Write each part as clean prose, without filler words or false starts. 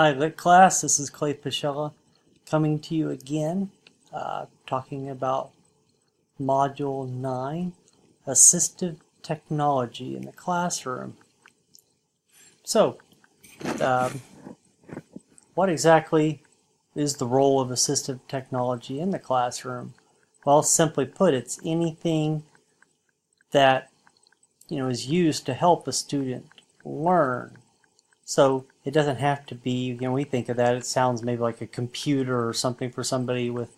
Hi Lit class, this is Clay Pichella coming to you again, talking about Module 9, Assistive Technology in the Classroom. So, um, what exactly is the role of assistive technology in the classroom? Well, simply put, it's anything that is used to help a student learn. So it doesn't have to be, we think of that, it sounds maybe like a computer or something for somebody with,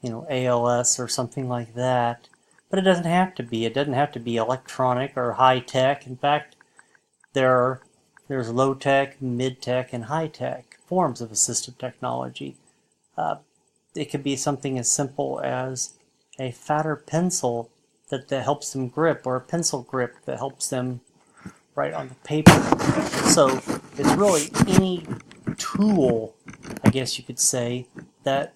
ALS or something like that. But it doesn't have to be. It doesn't have to be electronic or high tech. In fact, there's low tech, mid tech, and high tech forms of assistive technology. It could be something as simple as a fatter pencil that helps them grip, or a pencil grip that helps them write on the paper. So it's really any tool, I guess you could say, that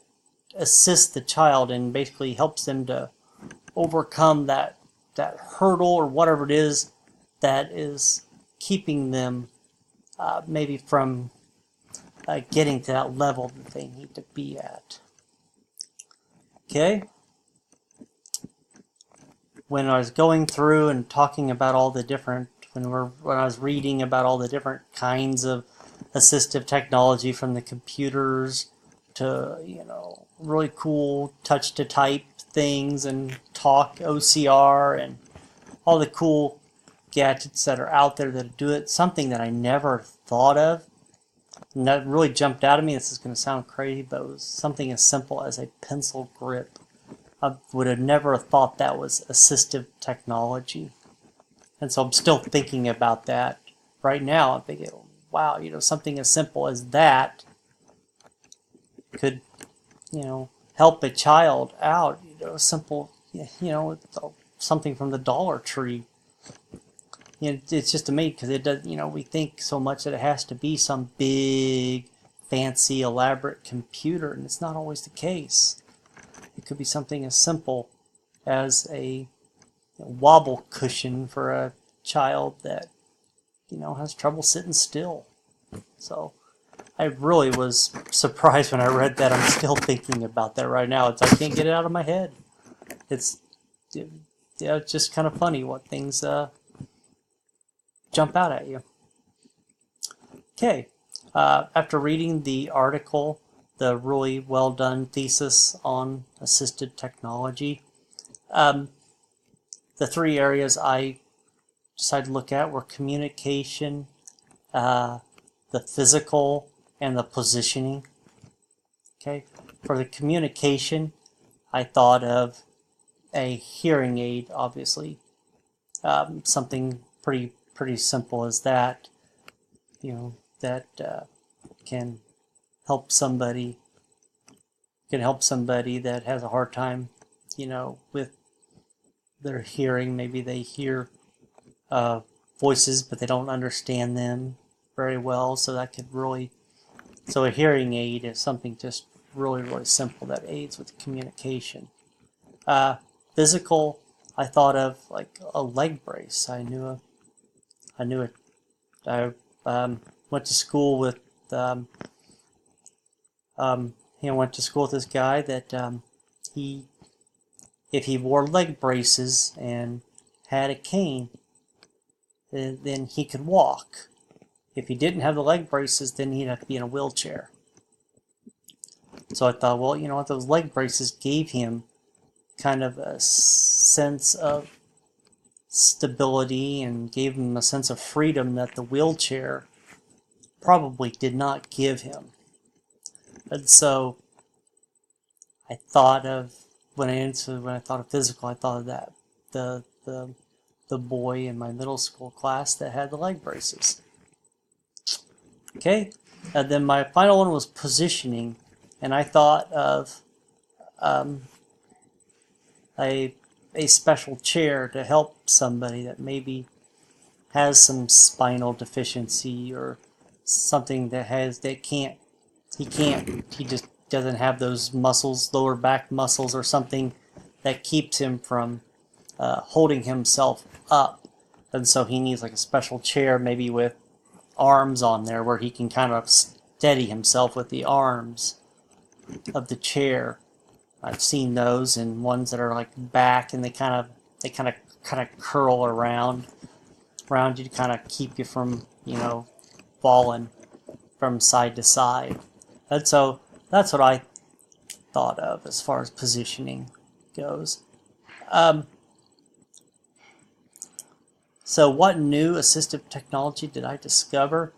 assists the child and basically helps them to overcome that hurdle or whatever it is that is keeping them maybe from getting to that level that they need to be at. Okay? When I was going through and talking about all the different, when I was reading about all the different kinds of assistive technology, from the computers to really cool touch to type things and talk OCR and all the cool gadgets that are out there that do it, something that I never thought of and that really jumped out at me. This is going to sound crazy, but it was something as simple as a pencil grip. I would have never thought that was assistive technology. And so I'm still thinking about that right now. I'm thinking, wow, something as simple as that could, help a child out. Simple, something from the Dollar Tree. It's just amazing because it does, we think so much that it has to be some big, fancy, elaborate computer, and it's not always the case. It could be something as simple as a wobble cushion for a child that has trouble sitting still. So I really was surprised when I read that. I'm still thinking about that right now. I can't get it out of my head. It's just kind of funny what things jump out at you. Okay, after reading the article, the really well done thesis on assisted technology, the three areas I decided to look at were communication, the physical, and the positioning. Okay, for the communication, I thought of a hearing aid, obviously, something pretty simple as that. That can help somebody that has a hard time, with their hearing. Maybe they hear voices, but they don't understand them very well. So that could really, so a hearing aid is something just really simple that aids with communication. Physical, I thought of like a leg brace. I knew it. I went to school with went to school with this guy that if he wore leg braces and had a cane, then he could walk. If he didn't have the leg braces, then he'd have to be in a wheelchair. So I thought, well, what, those leg braces gave him kind of a sense of stability and gave him a sense of freedom that the wheelchair probably did not give him. And so I thought of, when I thought of physical, I thought of that, the boy in my middle school class that had the leg braces. Okay, and then my final one was positioning, and I thought of a special chair to help somebody that maybe has some spinal deficiency or something he just doesn't have those muscles, lower back muscles or something that keeps him from holding himself up. And so he needs like a special chair, maybe with arms on there, where he can kind of steady himself with the arms of the chair. I've seen those, and ones that are like back, and they kind of curl around you to kind of keep you from, falling from side to side. And so that's what I thought of as far as positioning goes. So what new assistive technology did I discover?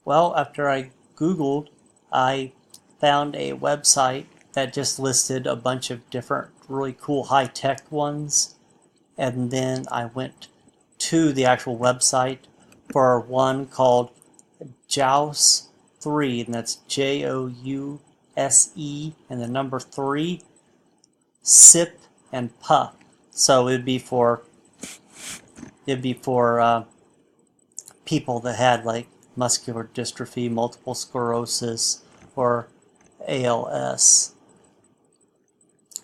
Well, after I Googled, I found a website that just listed a bunch of different really cool high-tech ones, and then I went to the actual website for one called JOUSE 3, and that's JOUSE and the number 3, SIP and PUF. So it'd be for people that had like muscular dystrophy, multiple sclerosis, or ALS.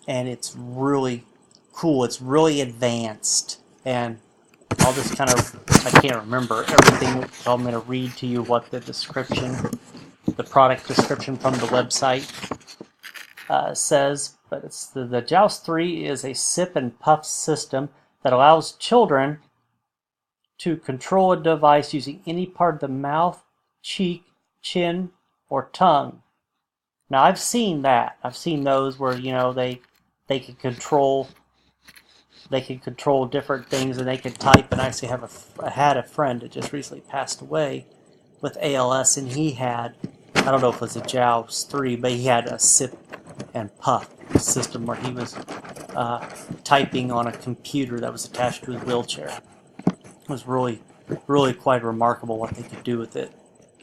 And it's really cool. It's really advanced. And I'll just I can't remember everything, so I'm going to read to you what the product description from the website says. But it's the JOUSE 3 is a sip and puff system that allows children to control a device using any part of the mouth, cheek, chin, or tongue. Now I've seen that. I've seen those where they can control different things, and they can type. And I actually I had a friend that just recently passed away with ALS, and he had, I don't know if it was a JOUSE 3, but he had a sip and puff system where he was typing on a computer that was attached to his wheelchair. It was really, really quite remarkable what they could do with it.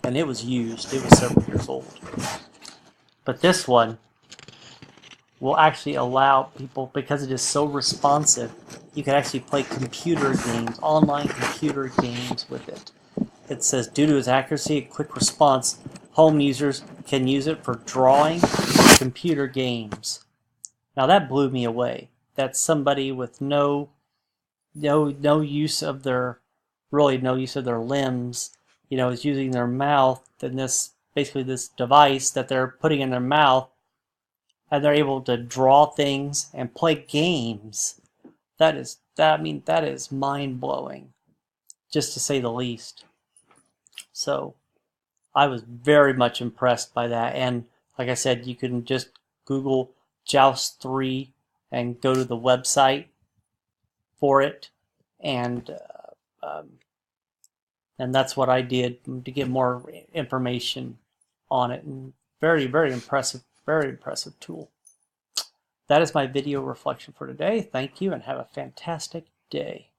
And it was used. It was several years old. But this one will actually allow people, because it is so responsive, you can actually play computer games, online computer games with it. It says, due to its accuracy and quick response, home users can use it for drawing and computer games. Now that blew me away. That's somebody with no use of their limbs, is using their mouth, and this device that they're putting in their mouth, and they're able to draw things and play games. That is mind-blowing, just to say the least. So I was very much impressed by that. And like I said, you can just Google JOUSE 3 and go to the website for it, and that's what I did to get more information on it. And very, very impressive tool. That is my video reflection for today. Thank you, and have a fantastic day.